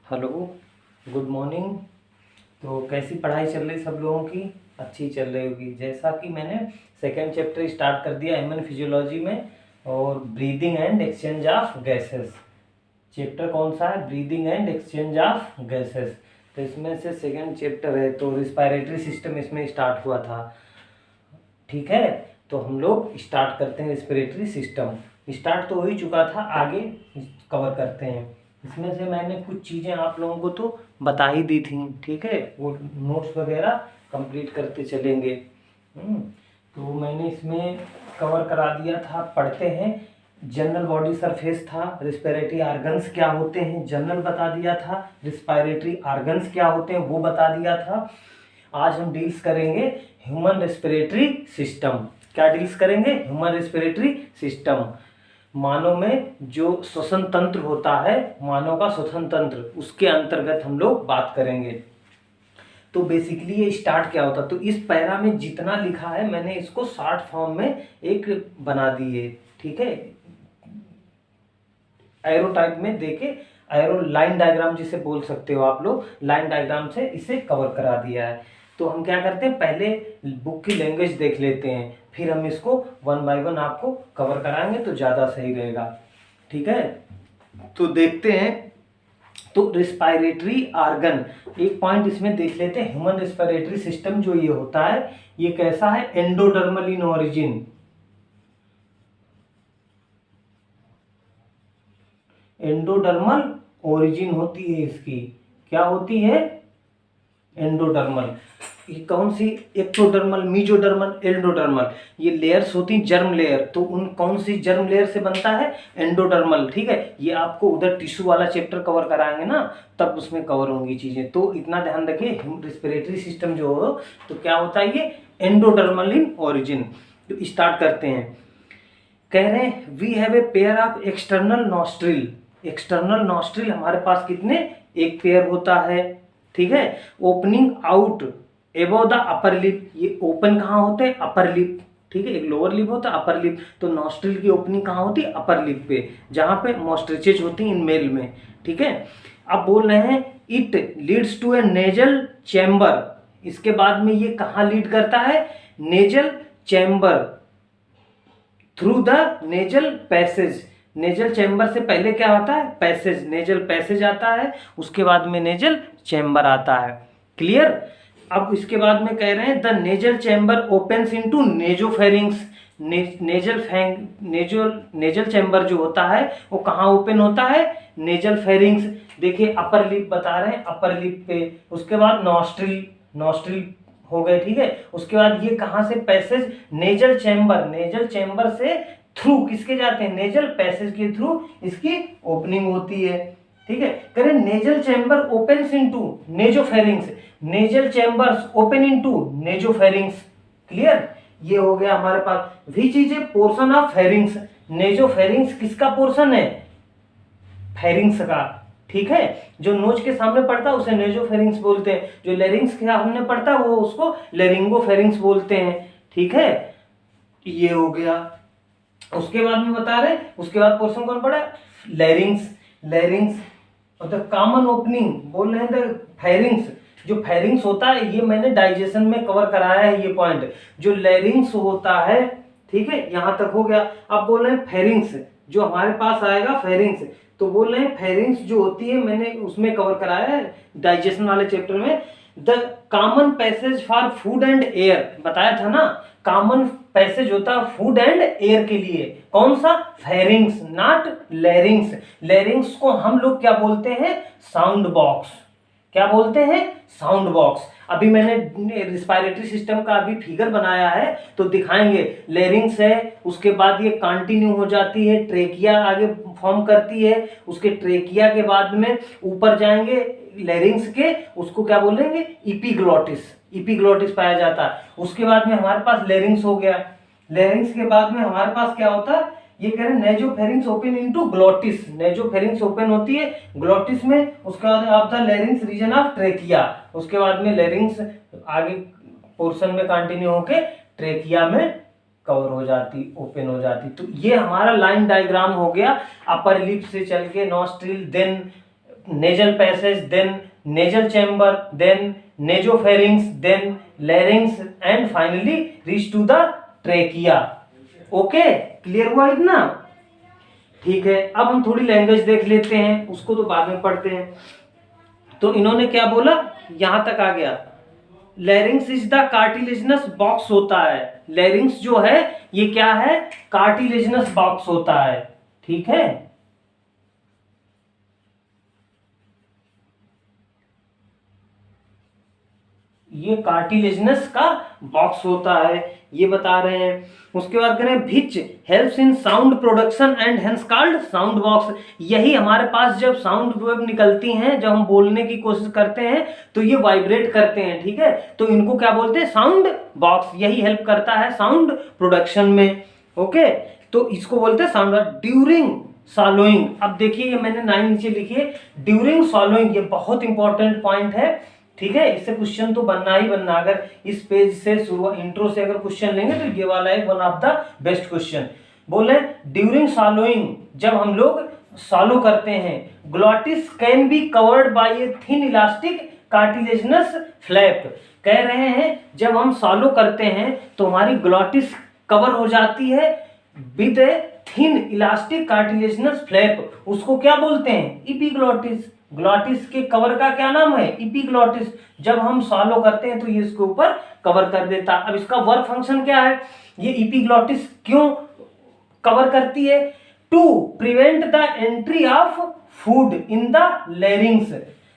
Hello, good morning. तो कैसी पढ़ाई चल रही सब लोगों की? अच्छी चल रही होगी। जैसा कि मैंने सेकेंड चैप्टर स्टार्ट कर दिया ह्यूमन फिजियोलॉजी में, और breathing and exchange of gases. Chapter कौन सा है? Breathing and exchange of gases. तो इसमें से सेकेंड चैप्टर है, तो रिस्पायरेटरी सिस्टम इसमें स्टार्ट हुआ था। ठीक है, तो हम लोग स्टार्ट करते हैं। रिस्पिरेटरी सिस्टम स्टार्ट तो हो ही चुका था, आगे कवर करते हैं। इसमें से मैंने कुछ चीज़ें आप लोगों को तो बता ही दी थी, ठीक है, वो नोट्स वगैरह कंप्लीट करते चलेंगे। तो मैंने इसमें कवर करा दिया था। पढ़ते हैं। जनरल बॉडी सरफेस था, रिस्पिरेटरी आर्गन्स क्या होते हैं जनरल बता दिया था, रिस्पिरेटरी आर्गन्स क्या होते हैं वो बता दिया था। आज हम डील्स करेंगे ह्यूमन रेस्पिरेटरी सिस्टम। क्या डील्स करेंगे? Human respiratory system. मानव में जो श्वसन तंत्र होता है, मानव का श्वसन तंत्र, उसके अंतर्गत हम लोग बात करेंगे। तो बेसिकली ये स्टार्ट क्या होता, तो इस पैरा में जितना लिखा है मैंने इसको शॉर्ट फॉर्म में एक बना दिए, ठीक है, एरो टाइप में देके, एरो लाइन डायग्राम जिसे बोल सकते हो आप लोग, लाइन डायग्राम से इसे कवर करा दिया है। तो हम क्या करते हैं, पहले बुक की लैंग्वेज देख लेते हैं, फिर हम इसको वन बाय वन आपको कवर कराएंगे तो ज़्यादा सही रहेगा। ठीक है, तो देखते हैं। तो रिस्पायरेटरी आर्गन, एक पॉइंट इसमें देख लेते हैं। ह्यूमन रिस्पायरेटरी सिस्टम जो ये होता है, ये कैसा है? Endodermal in origin. Endodermal origin होती है इसकी। क्या होती है? एंडोडर्मल। ये कौन सी? एक्टोडर्मल, मीजोडर्मल, एंडोडर्मल, ये लेयर्स होती जर्म लेयर। तो उन कौन सी जर्म लेयर से बनता है? एंडोडर्मल। ठीक है, ये आपको उधर टिश्यू वाला चैप्टर कवर कराएंगे ना, तब उसमें कवर होंगी चीजें। तो इतना ध्यान रखिए, रिस्पिरेटरी सिस्टम जो हो तो क्या होता है, ये एंडोडर्मल इन ओरिजिन। तो स्टार्ट करते हैं। कह रहे हैं we have a pair of external nostril. External nostril हमारे पास कितने? एक पेयर होता है। ठीक है, opening out above the upper lip. ये ओपन कहाँ होते हैं? Upper lip. ठीक है, एक लोअर लिप होता है, अपर लिप। तो नॉस्ट्रिल की ओपनिंग कहाँ होती है? अपर लिप पे, जहां पे मॉस्ट्रिचेज होती हैं इन मेल में। ठीक है, अब बोल रहे हैं it leads to a nasal chamber. इसके बाद में ये कहाँ लीड करता है? Nasal chamber, through the nasal passage. Nasal chamber से पहले क्या आता है? पैसेज, नेजल पैसेज आता है, उसके बाद में नेजल चैम्बर आता है। क्लियर? अब इसके बाद में कह रहे हैं the nasal chamber opens into nasopharynx. Nasal chamber जो होता है वो कहाँ ओपन होता है? Nasal pharynx. देखिए अपर लिप बता रहे हैं, अपर लिप पे, उसके बाद नॉस्ट्रिल, नॉस्ट्रिल हो गए। ठीक है, उसके बाद ये कहां से? Passage, nasal chamber. Nasal chamber से थ्रू किसके जाते हैं? नेजल पैसेज के थ्रू इसकी ओपनिंग होती है। ठीक है, करें nasal chamber opens into nasopharynx. Nasal chambers open into nasopharynx. Clear? ये हो गया हमारे पास। Which is a portion of pharynx. Nasopharynx किसका पोर्शन है? फेरिंग्स का। ठीक है, जो नोज के सामने पड़ता है उसे नेजोफेरिंग्स बोलते हैं, जो लेरिंग्स के सामने पड़ता है वो उसको लेरिंगोफेरिंग्स बोलते हैं। ठीक है, ये हो गया। उसके बाद में बता रहे, उसके बाद पोर्शन कौन पड़ा? लेरिंग्स। लेरिंग्स मतलब कॉमन ओपनिंग बोल रहे हैं। फेरिंग्स, जो फेरिंग्स होता है ये मैंने डाइजेशन में कवर कराया है ये पॉइंट। जो लेरिंग्स होता है, ठीक है, यहां तक हो गया। अब बोल रहे हैं फेरिंग्स, जो हमारे पास आएगा फेरिंग्स। तो बोल रहे हैं फेरिंग्स जो होती है मैंने उसमें कवर कराया है डाइजेशन वाले चैप्टर में। The common passage for food and air बताया था ना, कॉमन पैसेज होता है फूड एंड एयर के लिए। कौन सा? Pharynx, not larynx. लेरिंग्स को हम लोग क्या बोलते हैं? Sound box. क्या बोलते हैं? Sound box. अभी मैंने रिस्पायरेटरी सिस्टम का अभी फिगर बनाया है तो दिखाएंगे। लेरिंग्स है, उसके बाद ये कंटिन्यू हो जाती है, ट्रेकिया आगे फॉर्म करती है, उसके ट्रेकिया के बाद में ऊपर जाएंगे लेरिंग्स के, उसको क्या बोलेंगे? इपीग्लॉटिस। इपीग्लॉटिस पाया जाता है। उसके बाद में हमारे पास लेरिंग्स हो गया। लेरिंग्स के बाद में हमारे पास क्या होता है? ये कह रहे हैं nasopharynx open into glottis. Nasopharynx open होती है ग्लोटिस में। उसके बाद आपका लेरिंग्स रीजन ऑफ ट्रेकिया। उसके बाद में लेरिंग्स आगे पोर्शन में कंटिन्यू होके ट्रेकिया में कवर हो जाती, ओपन हो जाती। तो ये हमारा लाइन डायग्राम हो गया। अपर लिप से चल के nostril, then nasal passage, then nasal chamber, then nasopharynx, then larynx and finally reach to the trachea. Okay, clear हुआ इतना? ठीक है, अब हम थोड़ी लैंग्वेज देख लेते हैं, उसको तो बाद में पढ़ते हैं। तो इन्होंने क्या बोला, यहां तक आ गया। लैरिंग्स इज द कार्टिलेजिनस बॉक्स होता है। लैरिंग्स जो है ये क्या है, कार्टिलेजिनस बॉक्स होता है। ठीक है, ये कार्टिलेजिनस का बॉक्स होता है, ये बता रहे हैं। उसके बाद करें which helps in sound production and hence called sound box. यही हमारे पास जब साउंड वेव निकलती हैं, जब हम बोलने की कोशिश करते हैं तो ये वाइब्रेट करते हैं। ठीक है, तो इनको क्या बोलते हैं, साउंड बॉक्स। यही हेल्प करता है साउंड प्रोडक्शन में। ओके, तो इसको बोलते हैं साउंड ड्यूरिंग सॉलोइंग। अब देखिए, ये मैंने 9 नीचे लिखी है, ड्यूरिंग सॉलोइंग। ये बहुत इंपॉर्टेंट पॉइंट है। ठीक है, इससे क्वेश्चन तो बनना ही बनना। अगर इस पेज से शुरू इंट्रो से अगर क्वेश्चन लेंगे तो ये वाला है one of the best question. बोले ड्यूरिंग सॉलोइंग, जब हम लोग सॉलो करते हैं, glottis can be covered by a thin elastic cartilaginous flap. कह रहे हैं जब हम सॉलो करते हैं तो हमारी ग्लॉटिस कवर हो जाती है with a thin elastic cartilaginous flap. उसको क्या बोलते हैं, इपीग्लॉटिस। ग्लॉटिस के कवर का क्या नाम है, इपीग्लॉटिस। जब हम सॉलो करते हैं तो ये इसके ऊपर कवर कर देता। अब इसका वर्क फंक्शन क्या है, ये इपीग्लॉटिस क्यों कवर करती है, to prevent the entry of food in the larynx.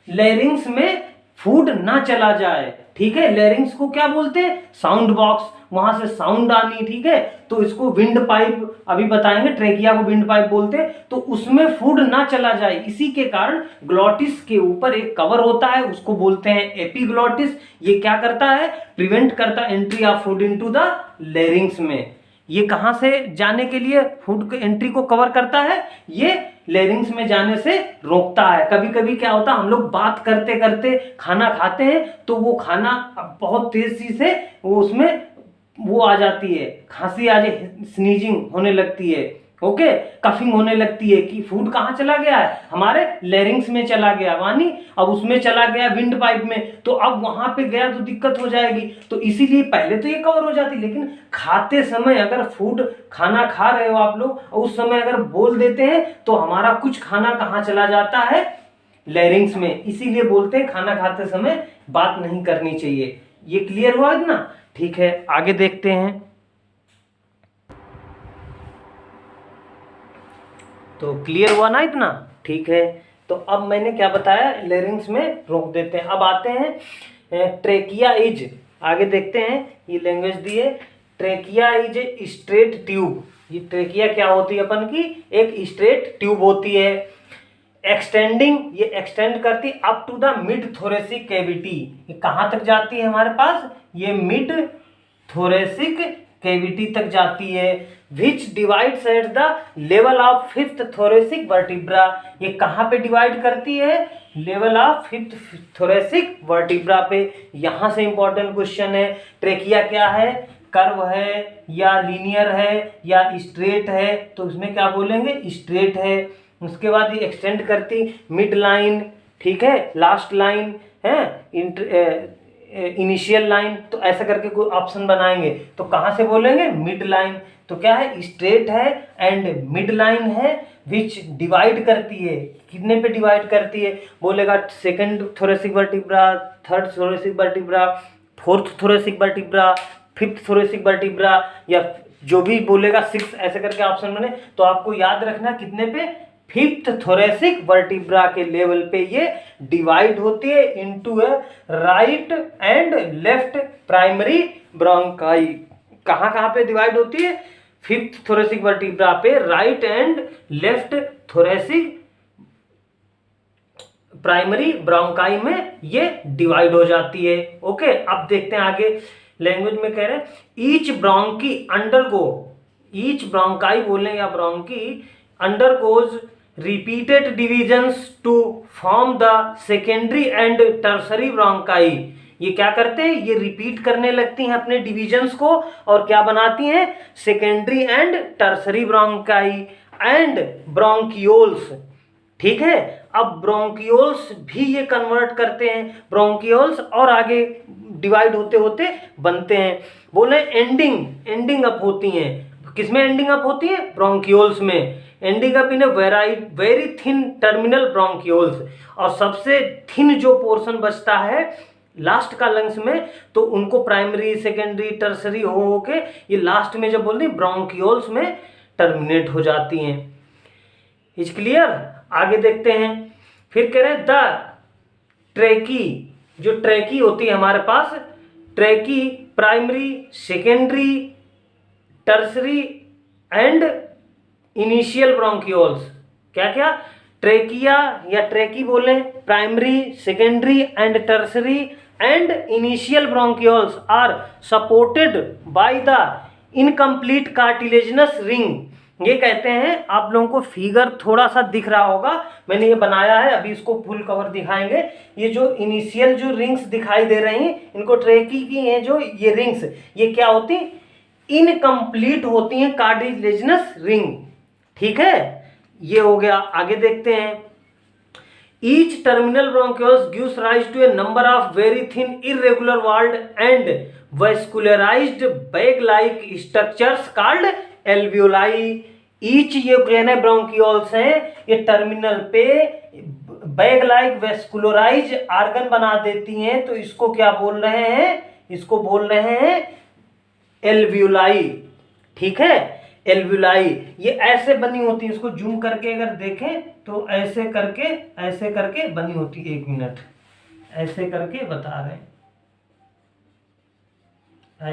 Larynx में फूड ना चला जाए। ठीक है, लैरिंग्स को क्या बोलते हैं, साउंड बॉक्स। वहां से साउंड आनी, ठीक है, तो इसको विंड पाइप, अभी बताएंगे, ट्रेकिया को विंड पाइप बोलते हैं। तो उसमें फूड ना चला जाए, इसी के कारण ग्लॉटिस के ऊपर एक कवर होता है, उसको बोलते हैं एपीग्लॉटिस। ये क्या करता है, प्रिवेंट करता entry of food into the larynx में। ये कहां से जाने के लिए फूड की एंट्री को कवर करता है, ये लैरिंग्स में जाने से रोकता है। कभी कभी क्या होता है, हम लोग बात करते करते खाना खाते हैं तो वो खाना बहुत तेजी से वो उसमें वो आ जाती है, खांसी आ जाए, स्नीजिंग होने लगती है। ओके, कफिंग होने लगती है कि फूड कहाँ चला गया है, हमारे लैरिंग्स में चला गया, वानी अब उसमें चला गया विंड पाइप में, तो अब वहां पे गया तो दिक्कत हो जाएगी। तो इसीलिए पहले तो ये कवर हो जाती, लेकिन खाते समय अगर फूड खाना खा रहे हो आप लोग और उस समय अगर बोल देते हैं तो हमारा कुछ खाना कहाँ चला जाता है, लैरिंग्स में। इसीलिए बोलते हैं खाना खाते समय बात नहीं करनी चाहिए। ये क्लियर हुआ इतना? ठीक है, आगे देखते हैं। तो क्लियर हुआ ना इतना? ठीक है, तो अब मैंने क्या बताया, लैरिंग्स में रोक देते हैं। अब आते हैं ट्रेकिया इज, आगे देखते हैं। ये लैंग्वेज दी है, trachea is a straight tube. ये ट्रेकिया क्या होती है अपन की, एक स्ट्रेट ट्यूब होती है। एक्सटेंडिंग, ये एक्सटेंड करती up to the mid thoracic cavity. ये कहाँ तक जाती है हमारे पास, ये मिड थोरेसिक कैविटी तक जाती है। विच divides at the level of fifth thoracic vertebra. ये कहाँ पे डिवाइड करती है, level of fifth thoracic vertebra पे। यहाँ से इंपॉर्टेंट क्वेश्चन है, ट्रेकिया क्या है, कर्व है या लीनियर है या स्ट्रेट है, तो इसमें क्या बोलेंगे, स्ट्रेट है। उसके बाद ये एक्सटेंड करती मिड लाइन, ठीक है, लास्ट लाइन है, इनिशियल लाइन, तो ऐसा करके कोई ऑप्शन बनाएंगे तो कहाँ से बोलेंगे, मिड लाइन। तो क्या है, स्ट्रेट है एंड मिड लाइन है, विच डिवाइड करती है, कितने पे डिवाइड करती है, बोलेगा second thoracic vertebra, third thoracic vertebra, fourth thoracic vertebra, fifth thoracic vertebra, या जो भी बोलेगा 6, ऐसे करके ऑप्शन बने। तो आपको याद रखना कितने पे, फिफ्थ थोरेसिक वर्टिब्रा के लेवल पे ये डिवाइड होती है into A right and left primary bronchi. कहाँ कहाँ पे डिवाइड होती है, फिफ्थ थोरेसिक वर्टिब्रा पे right and left thoracic primary bronchi में ये डिवाइड हो जाती है। ओके, अब देखते हैं आगे लैंग्वेज में कह रहे हैं, each bronchi undergo, each bronchi बोलें या bronchi undergoes repeated divisions to form the secondary and tertiary bronchi। ये क्या करते हैं, ये रिपीट करने लगती हैं अपने डिविजन्स को और क्या बनाती हैं, secondary and tertiary bronchi and bronchioles. ठीक है, अब ब्रोंकियोल्स भी ये कन्वर्ट करते हैं, ब्रोंकियोल्स और आगे डिवाइड होते होते बनते हैं। बोले एंडिंग अप होती हैं, किसमें एंडिंग अप होती है? ब्रोंकियोल्स में। Ending up in very thin terminal bronchioles, और सबसे थिन जो पोर्शन बचता है लास्ट का लंग्स में, तो उनको प्राइमरी सेकेंडरी टर्सरी हो के ये लास्ट में जब बोलते हैं ब्रोंकियोल्स में टर्मिनेट हो जाती हैं। Is clear? आगे देखते हैं। फिर कह रहे हैं द ट्रेकी, जो ट्रेकी होती है हमारे पास, trachea primary secondary tertiary and initial bronchioles. क्या क्या? ट्रेकिया या ट्रेकी बोले, primary secondary and tertiary and initial bronchioles are supported by the incomplete cartilaginous ring. ये कहते हैं, आप लोगों को फिगर थोड़ा सा दिख रहा होगा, मैंने ये बनाया है, अभी इसको फुल कवर दिखाएंगे। ये जो इनिशियल जो रिंग्स दिखाई दे रही हैं, इनको ट्रेकी की हैं जो ये रिंग्स, ये क्या होती? इनकम्प्लीट होती हैं कार्टिलेजिनस रिंग। ठीक है, ये हो गया। आगे देखते हैं। Each terminal bronchioles gives rise to a number of very thin irregular walled and vascularised bag like structures called alveoli. Each ये कहने ब्रोंकियोल्स हैं, ये टर्मिनल पे बैग लाइक वेस्कुलराइज आर्गन बना देती हैं, तो इसको क्या बोल रहे हैं? इसको बोल रहे हैं एल्वियोलाई। ठीक है, एल्वियोलाई ये ऐसे बनी होती है, इसको जूम करके अगर देखें तो ऐसे करके बनी होती है। 1 मिनट, ऐसे करके बता रहे हैं,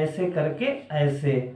ऐसे करके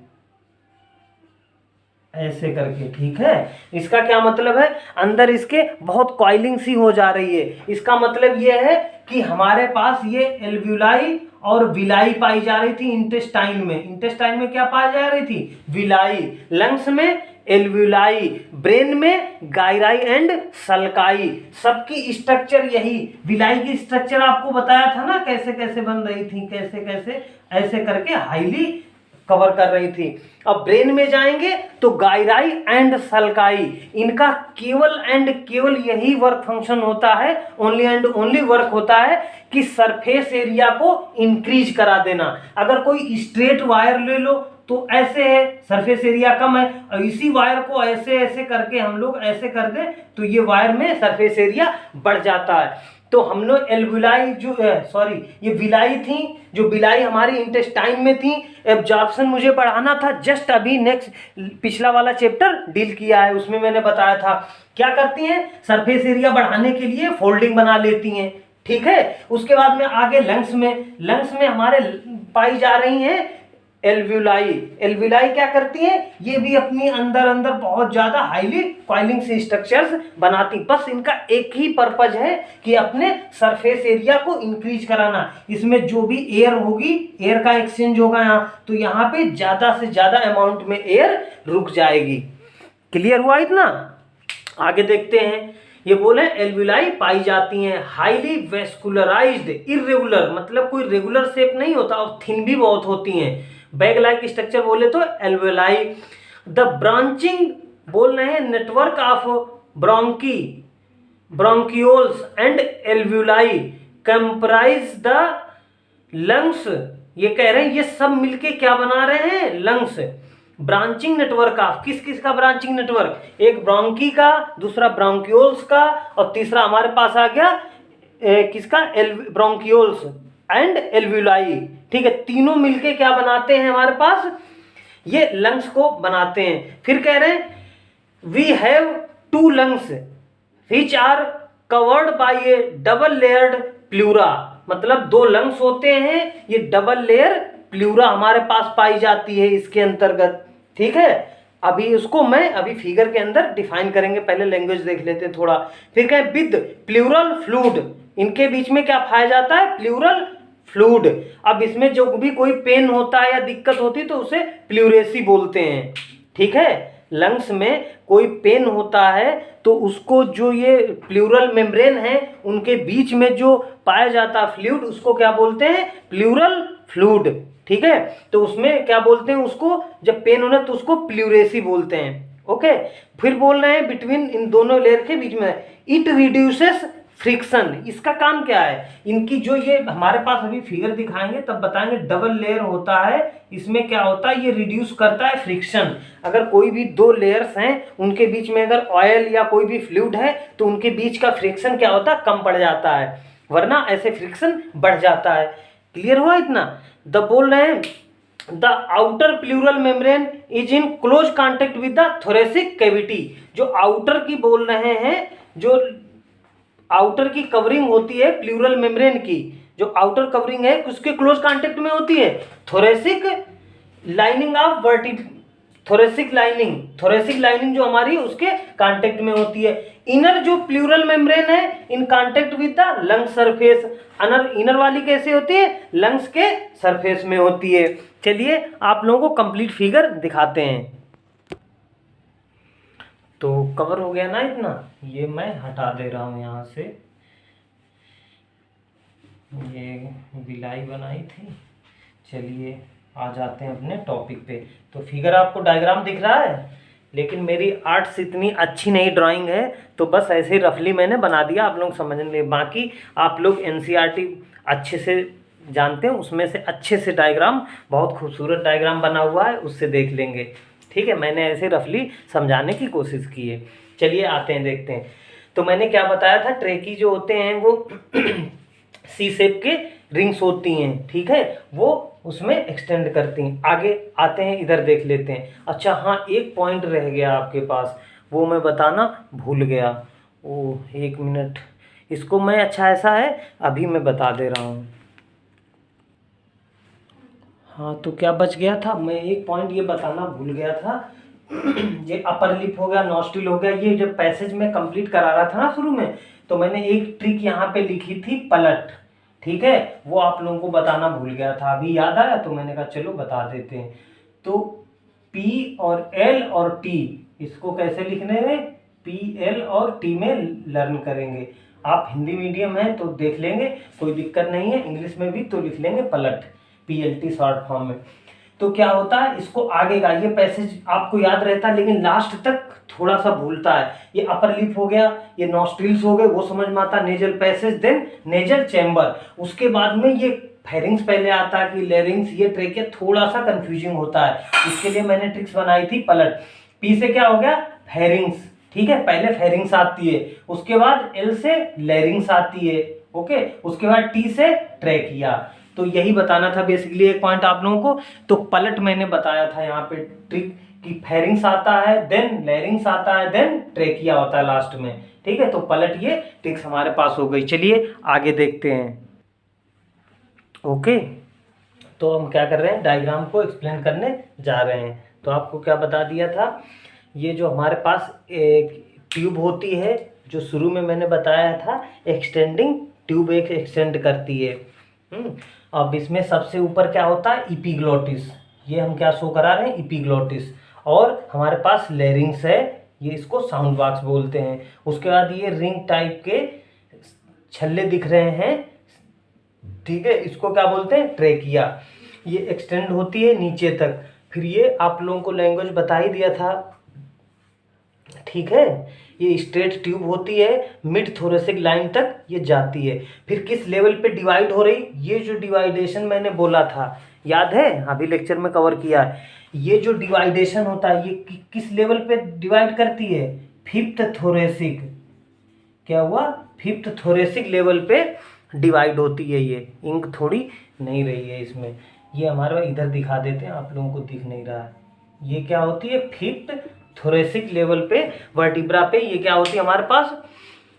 ऐसे करके। ठीक है, इसका क्या मतलब है? अंदर इसके बहुत कॉइलिंग सी हो जा रही है। इसका मतलब ये है कि हमारे पास ये एल्वियोलाई और विलाई पाई जा रही थी इंटेस्टाइन में। इंटेस्टाइन में क्या पाई जा रही थी? विलाई। लंग्स में एल्वियोलाई, ब्रेन में गायराई एंड सल्काई। सबकी स्ट्रक्चर यही। विलाई की स्ट्रक्चर आपको बताया था ना, कैसे कैसे बन रही थी, कैसे कैसे ऐसे करके हाईली कवर कर रही थी। अब ब्रेन में जाएंगे तो गायराई एंड सल्काई, इनका केवल यही वर्क फंक्शन होता है, ओनली एंड ओनली वर्क होता है कि सरफेस एरिया को इंक्रीज करा देना। अगर कोई स्ट्रेट वायर ले लो तो ऐसे है, सरफेस एरिया कम है, और इसी वायर को ऐसे ऐसे करके हम लोग ऐसे कर दें तो ये वायर में सरफेस एरिया बढ़ जाता है। तो हम लोग एल्वियोलाई जो ये विलाई थी, जो विलाई हमारी इंटेस्टाइन में थी। एब्जॉर्प्शन मुझे पढ़ाना था, जस्ट अभी नेक्स्ट पिछला वाला चैप्टर डील किया है, उसमें मैंने बताया था क्या करती हैं, सरफेस एरिया बढ़ाने के लिए फोल्डिंग बना लेती हैं। ठीक है, उसके बाद में आगे लंग्स में हमारे पाई जा रही हैं एल्वियोलाई। एल्वियोलाई क्या करती हैं? ये भी अपनी अंदर बहुत ज्यादा हाईली कॉइलिंग से स्ट्रक्चर्स बनाती। बस इनका एक ही पर्पज है कि अपने सरफेस एरिया को इंक्रीज कराना। इसमें जो भी एयर होगी, एयर का एक्सचेंज होगा यहाँ, तो यहाँ पे ज्यादा से ज्यादा अमाउंट में एयर रुक जाएगी। क्लियर हुआ इतना? आगे देखते हैं। ये बोले एल्वियोलाई पाई जाती हैं हाईली वेस्कुलराइज्ड इर्रेगुलर, मतलब कोई रेगुलर शेप नहीं होता, और थिन भी बहुत होती हैं। बैग लाइक स्ट्रक्चर बोले तो एल्वियोलाई। द ब्रांचिंग बोल रहे हैं network of bronchioles and alveoli comprise the lungs. ये कह रहे हैं ये सब मिलके क्या बना रहे हैं? लंग्स। ब्रांचिंग नेटवर्क ऑफ, किस किस का ब्रांचिंग नेटवर्क? एक ब्रोंकी का, दूसरा ब्रोंकियोल्स का, और तीसरा हमारे पास आ गया किसका? Bronchioles and alveoli. ठीक है, तीनों मिलके क्या बनाते हैं हमारे पास? ये लंग्स को बनाते हैं। फिर कह रहे हैं we have 2 lungs which are covered by a double layered pleura, मतलब 2 लंग्स होते हैं, ये डबल लेयर प्लूरा हमारे पास पाई जाती है इसके अंतर्गत। ठीक है, अभी उसको मैं अभी फिगर के अंदर डिफाइन करेंगे, पहले लैंग्वेज देख लेते हैं थोड़ा। फिर कहें विद प्लूरल फ्लूइड, इनके बीच में क्या पाया जाता है? Pleural fluid. अब इसमें जो भी कोई पेन होता है या दिक्कत होती है तो उसे प्लूरेसी बोलते हैं। ठीक है, लंग्स में कोई पेन होता है तो उसको जो ये प्लूरल मेम्ब्रेन है उनके बीच में जो पाया जाता है फ्लूइड, उसको क्या बोलते हैं? Pleural fluid. ठीक है, तो उसमें क्या बोलते हैं उसको? जब पेन होना तो उसको प्लूरेसी बोलते हैं। ओके। फिर बोल रहे हैं बिटवीन इन दोनों लेयर के बीच में इट रिड्यूसेस फ्रिक्शन। इसका काम क्या है, इनकी जो ये हमारे पास अभी फिगर दिखाएंगे तब बताएंगे, डबल लेयर होता है, इसमें क्या होता है, ये रिड्यूस करता है फ्रिक्शन। अगर कोई भी दो लेयर्स हैं उनके बीच में अगर ऑयल या कोई भी फ्लूइड है तो उनके बीच का फ्रिक्शन क्या होता है, कम पड़ जाता है, वरना ऐसे फ्रिक्शन बढ़ जाता है। क्लियर हुआ इतना। द बोल रहे हैं the outer pleural membrane is in close contact with the thoracic cavity. जो आउटर की बोल रहे हैं, जो आउटर की कवरिंग होती है प्लूरल मेम्ब्रेन की, जो आउटर कवरिंग है उसके क्लोज कांटेक्ट में होती है thoracic lining of thoracic lining जो हमारी उसके कांटेक्ट में होती है। इनर जो प्लूरल मेम्ब्रेन है in contact with the lung surface. Inner वाली कैसे होती है, लंग्स के सरफेस में होती है। चलिए आप लोगों को कंप्लीट फिगर दिखाते हैं। तो कवर हो गया ना इतना, ये मैं हटा दे रहा हूँ यहाँ से, ये बिलाई बनाई थी। चलिए आ जाते हैं अपने टॉपिक पे। तो फिगर आपको डायग्राम दिख रहा है, लेकिन मेरी आर्ट्स इतनी अच्छी नहीं ड्राइंग है तो बस ऐसे ही रफली मैंने बना दिया, आप लोग समझ लें। बाकी आप लोग एनसीईआरटी अच्छे से जानते हैं, उसमें से अच्छे से डायग्राम, बहुत खूबसूरत डायग्राम बना हुआ है, उससे देख लेंगे। ठीक है, मैंने ऐसे रफली समझाने की कोशिश की है। चलिए आते हैं, देखते हैं। तो मैंने क्या बताया था, ट्रेकी जो होते हैं वो सी शेप के रिंग्स होती हैं, ठीक है, वो उसमें एक्सटेंड करती हैं। आगे आते हैं, इधर देख लेते हैं। अच्छा हाँ, एक पॉइंट रह गया आपके पास, वो मैं बताना भूल गया। ओह 1 मिनट, इसको मैं, अच्छा ऐसा है अभी मैं बता दे रहा हूँ। हाँ तो क्या बच गया था, मैं एक पॉइंट ये बताना भूल गया था। ये अपर लिप हो गया, नॉस्ट्रिल हो गया, ये जब पैसेज में कंप्लीट करा रहा था ना शुरू में, तो मैंने एक ट्रिक यहाँ पे लिखी थी, पलट। ठीक है, वो आप लोगों को बताना भूल गया था, अभी याद आया तो मैंने कहा चलो बता देते हैं। तो पी और एल और टी, इसको कैसे लिखने में, पी एल और टी में लर्न करेंगे। आप हिंदी मीडियम हैं तो देख लेंगे, कोई दिक्कत नहीं है, इंग्लिश में भी तो लिख लेंगे पलट, PLT शॉर्ट फॉर्म में। तो क्या होता है, इसको आगे का ये पैसेज आपको याद रहता है लेकिन लास्ट तक थोड़ा सा भूलता है। ये अपर लिप हो गया, ये नॉस्ट्रिल्स हो गए, वो समझ में आता, nasal passage, then nasal chamber, उसके बाद में ये फेरिंग्स पहले आता है कि लेरिंग्स, ये ट्रेकिया, थोड़ा सा कंफ्यूजिंग होता है। इसके लिए मैंने ट्रिक्स बनाई थी पलट। पी से क्या हो गया, फेरिंग्स, ठीक है, पहले फेरिंग्स आती है, उसके बाद एल से लेरिंग्स आती है, ओके, उसके बाद टी से ट्रेकिया। तो यही बताना था बेसिकली एक पॉइंट आप लोगों को। तो पलट मैंने बताया था यहाँ पे ट्रिक कि फेरिंग्स आता है, देन लेरिंग्स आता है, देन ट्रेकिया होता है लास्ट में। ठीक है, तो पलट ये ट्रिक्स हमारे पास हो गई। चलिए आगे देखते हैं। ओके, तो हम क्या कर रहे हैं, डायग्राम को एक्सप्लेन करने जा रहे हैं। तो आपको क्या बता दिया था, ये जो हमारे पास एक ट्यूब होती है, जो शुरू में मैंने बताया था, एक्सटेंडिंग ट्यूब एक एक्सटेंड करती है। अब इसमें सबसे ऊपर क्या होता है, इपीग्लोटिस, ये हम क्या शो करा रहे हैं, इपीग्लोटिस, और हमारे पास लेरिंग्स है, ये इसको साउंड बॉक्स बोलते हैं। उसके बाद ये रिंग टाइप के छल्ले दिख रहे हैं, ठीक है, इसको क्या बोलते हैं, ट्रेकिया। ये एक्सटेंड होती है नीचे तक। फिर ये आप लोगों को लैंग्वेज बता ही दिया था, ठीक है, ये स्ट्रेट ट्यूब होती है, मिड थोरेसिक लाइन तक ये जाती है। फिर किस लेवल पे डिवाइड हो रही, ये जो डिवाइडेशन मैंने बोला था, याद है, अभी लेक्चर में कवर किया है। ये जो डिवाइडेशन होता है, ये किस लेवल पे डिवाइड करती है, 5th थोरेसिक, क्या हुआ, 5th थोरेसिक लेवल पे डिवाइड होती है। ये इंक थोड़ी नहीं रही है इसमें, ये हमारे इधर दिखा देते हैं, आप लोगों को दिख नहीं रहा है। ये क्या होती है, 5th थोरेसिक लेवल पे, वर्टिब्रा पे, ये क्या होती है हमारे पास,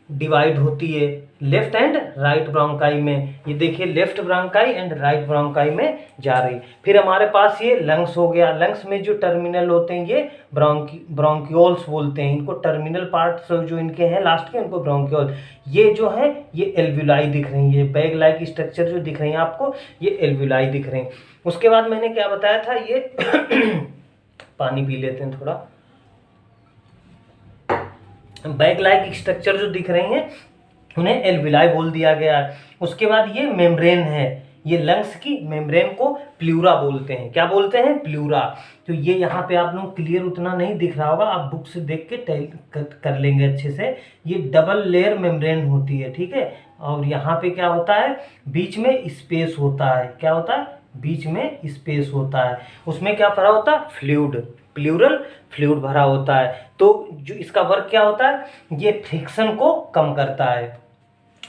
डिवाइड होती है लेफ्ट एंड राइट ब्रोंकाई में। ये देखिए left bronchi and right bronchi में जा रही। फिर हमारे पास ये लंग्स हो गया, लंग्स में जो टर्मिनल होते हैं ये ब्रोंकियोल्स बोलते हैं इनको, टर्मिनल पार्ट्स जो इनके हैं लास्ट के, इनको ब्रोंकियोल। ये जो है ये एल्वुलाई दिख रही है, बैग लाइक स्ट्रक्चर जो दिख रही है आपको, ये एल्वुलाई दिख रही हैं। उसके बाद मैंने क्या बताया था, ये पानी पी लेते हैं थोड़ा। बैग लाइक स्ट्रक्चर जो दिख रही हैं उन्हें एल्वुलाई बोल दिया गया है। उसके बाद ये मेम्ब्रेन है, ये लंग्स की मेम्ब्रेन को प्लूरा बोलते हैं। क्या बोलते हैं? प्लूरा। तो ये यहाँ पे आप लोग क्लियर उतना नहीं दिख रहा होगा, आप बुक से देख के कर लेंगे अच्छे से। ये डबल लेयर मेम्ब्रेन होती है, ठीक है। और यहाँ पे क्या होता है, बीच में स्पेस होता है। क्या होता है? बीच में स्पेस होता है। उसमें क्या भरा होता है? फ्लूइड, प्लूरल फ्लूइड भरा होता है। तो जो इसका वर्क क्या होता है, ये फ्रिक्शन को कम करता है।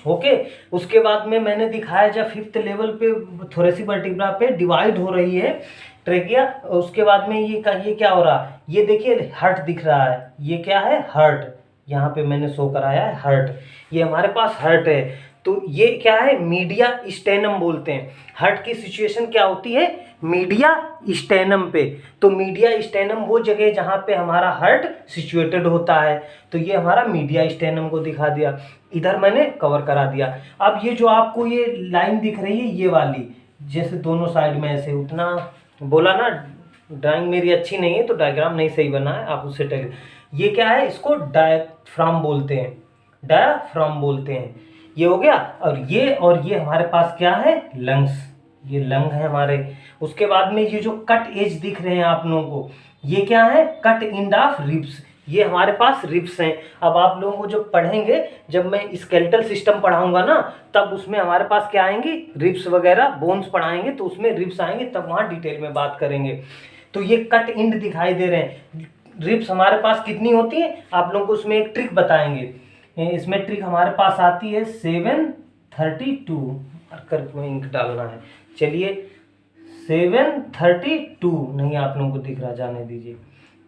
ओके। उसके बाद में मैंने दिखाया जब 5th लेवल पे थोरेसिक वर्टिब्रा पे डिवाइड हो रही है ट्रेकिया, उसके बाद में ये क्या हो रहा है, ये देखिए हार्ट दिख रहा है। ये क्या है? हार्ट। यहाँ पे मैंने शो कराया है हार्ट, ये हमारे पास हार्ट है। तो ये क्या है? मीडिया स्टेनम बोलते हैं। हार्ट की सिचुएशन क्या होती है? मीडिया स्टेनम पे। तो मीडिया स्टेनम वो जगह जहाँ पे हमारा हार्ट सिचुएटेड होता है। तो ये हमारा मीडिया स्टेनम को दिखा दिया, इधर मैंने कवर करा दिया। अब ये जो आपको ये लाइन दिख रही है ये वाली, जैसे दोनों साइड में ऐसे, उतना बोला ना ड्राइंग मेरी अच्छी नहीं है तो डायग्राम नहीं सही बना है, आप उससे टेल। ये क्या है? इसको डायफ्राम बोलते हैं, डायफ्राम बोलते हैं। ये हो गया। और ये हमारे पास क्या है? लंग्स। ये लंग है हमारे। उसके बाद में ये जो कट एज दिख रहे हैं आप लोगों को, ये क्या है? Cut end of ribs. ये हमारे पास रिब्स हैं। अब आप लोगों को जब पढ़ेंगे, जब मैं स्केलेटल सिस्टम पढ़ाऊंगा ना, तब उसमें हमारे पास क्या आएंगी? रिब्स वगैरह, बोन्स पढ़ाएंगे तो उसमें रिब्स आएंगे, तब वहाँ डिटेल में बात करेंगे। तो ये कट एंड दिखाई दे रहे हैं। रिब्स हमारे पास कितनी होती है, आप लोगों को उसमें एक ट्रिक बताएंगे। इसमें ट्रिक हमारे पास आती है 732 कर इंक डालना है। चलिए 732 नहीं आप लोगों को दिख रहा, जाने दीजिए।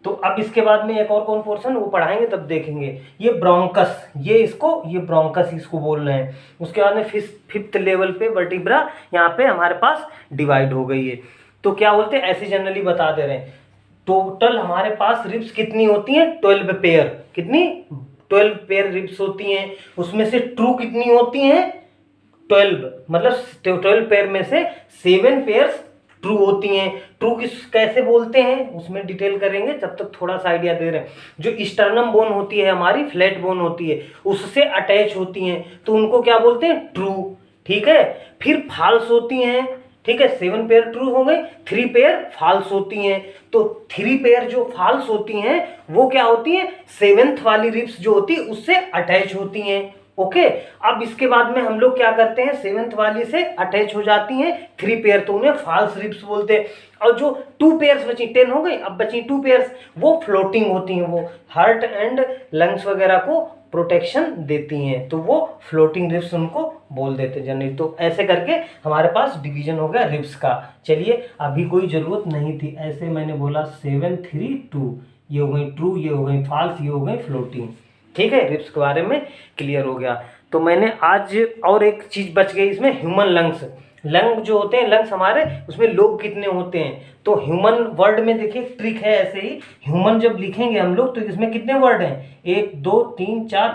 तो अब इसके बाद में एक और कौन पोर्शन वो पढ़ाएंगे तब देखेंगे। ये ब्रोंकस, ये ब्रोंकस इसको बोल रहे हैं। उसके बाद में 5th लेवल पे वर्टिब्रा यहाँ पे हमारे पास डिवाइड हो गई है। तो क्या बोलते हैं, ऐसे जनरली बता दे रहे हैं। टोटल हमारे पास रिब्स कितनी होती हैं? 12 पेयर। कितनी? 12 पेयर रिब्स होती हैं। उसमें से ट्रू कितनी होती हैं? 12, मतलब 12 पेयर में से 7 पेयर्स ट्रू होती हैं। ट्रू कैसे बोलते हैं उसमें डिटेल करेंगे, जब तक थोड़ा सा आइडिया दे रहे हैं। जो स्टर्नम बोन होती है हमारी, फ्लैट बोन होती है, उससे अटैच होती हैं, तो उनको क्या बोलते हैं? ट्रू। ठीक है। फिर फॉल्स होती हैं, ठीक है। 7 पेयर ट्रू हो गए, 3 पेयर फॉल्स होती हैं। तो 3 पेयर जो फॉल्स होती हैं वो क्या होती हैं? 7th वाली रिब्स जो होती है उससे अटैच होती हैं। ओके। अब इसके बाद में हम लोग क्या करते हैं, 7th वाली से अटैच हो जाती हैं 3 पेयर, तो उन्हें फॉल्स रिब्स बोलते हैं। और जो 2 पेयर्स बची, 10 हो गई, अब बची 2 पेयर्स, वो फ्लोटिंग होती हैं। वो हार्ट एंड लंग्स वगैरह को प्रोटेक्शन देती हैं, तो वो फ्लोटिंग रिब्स उनको बोल देते हैं जनरली। तो ऐसे करके हमारे पास डिवीजन हो गया रिब्स का। चलिए, अभी कोई ज़रूरत नहीं थी, ऐसे मैंने बोला 7 3 2, ये हो गई ट्रू, ये हो गई फॉल्स, ये हो गई फ्लोटिंग। ठीक है, रिब्स के बारे में क्लियर हो गया। तो मैंने आज और एक चीज़ बच गई इसमें, ह्यूमन लंग्स। लंग जो होते हैं, लंग्स हमारे, उसमें लोब कितने होते हैं? तो ह्यूमन वर्ड में देखिए ट्रिक है ऐसे ही। ह्यूमन जब लिखेंगे हम लोग तो इसमें कितने वर्ड हैं? 1 2 3 4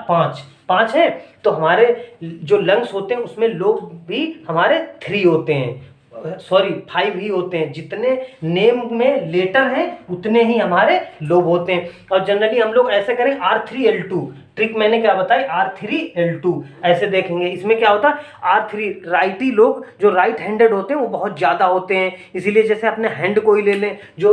5 है। तो हमारे जो लंग्स होते हैं उसमें लोब भी हमारे 3 होते हैं, सॉरी 5 ही होते हैं। जितने नेम में लेटर हैं उतने ही हमारे लोब होते हैं। और जनरली हम लोग ऐसे करें R3L2, ट्रिक मैंने क्या बताई, R3L2 ऐसे देखेंगे। इसमें क्या होता है, R3 राइटी लोग जो राइट हैंडेड होते हैं वो बहुत ज़्यादा होते हैं, इसीलिए जैसे अपने हैंड को ही ले लें, जो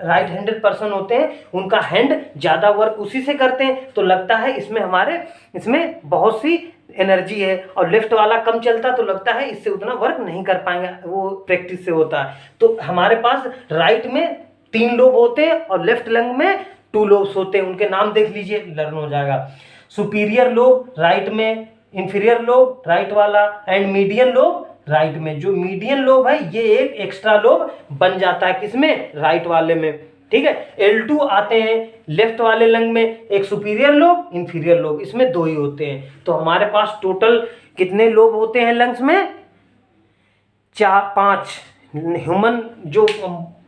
राइट हैंडेड पर्सन होते हैं उनका हैंड ज़्यादा वर्क उसी से करते हैं, तो लगता है इसमें बहुत सी एनर्जी है। और लेफ्ट वाला कम चलता तो लगता है इससे उतना वर्क नहीं कर पाएंगे, वो प्रैक्टिस से होता है। तो हमारे पास राइट में 3 लोब होते हैं और लेफ्ट लंग में 2 लोब्स होते हैं, उनके नाम देख लीजिए, लर्न हो जाएगा। सुपीरियर लोब राइट में, इंफीरियर लोब राइट वाला, एंड मीडियन लोब राइट में। जो मीडियन लोब है ये एक एक्स्ट्रा लोब बन जाता है, किसमें? राइट वाले में। ठीक है। L2 आते हैं लेफ्ट वाले लंग में, एक सुपीरियर लोब, इंफीरियर लोब, इसमें 2 ही होते हैं। तो हमारे पास टोटल कितने लोब होते हैं लंग्स में? 5। ह्यूमन जो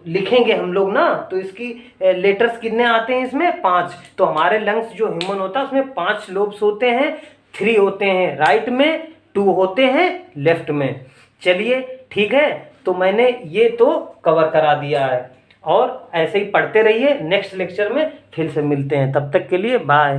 लिखेंगे हम लोग ना, तो इसकी लेटर्स कितने आते हैं इसमें? 5। तो हमारे लंग्स जो ह्यूमन होता है उसमें 5 लोब्स होते हैं, 3 होते हैं राइट में, 2 होते हैं लेफ्ट में। चलिए ठीक है, तो मैंने ये तो कवर करा दिया है, और ऐसे ही पढ़ते रहिए। नेक्स्ट लेक्चर में फिर से मिलते हैं, तब तक के लिए बाय।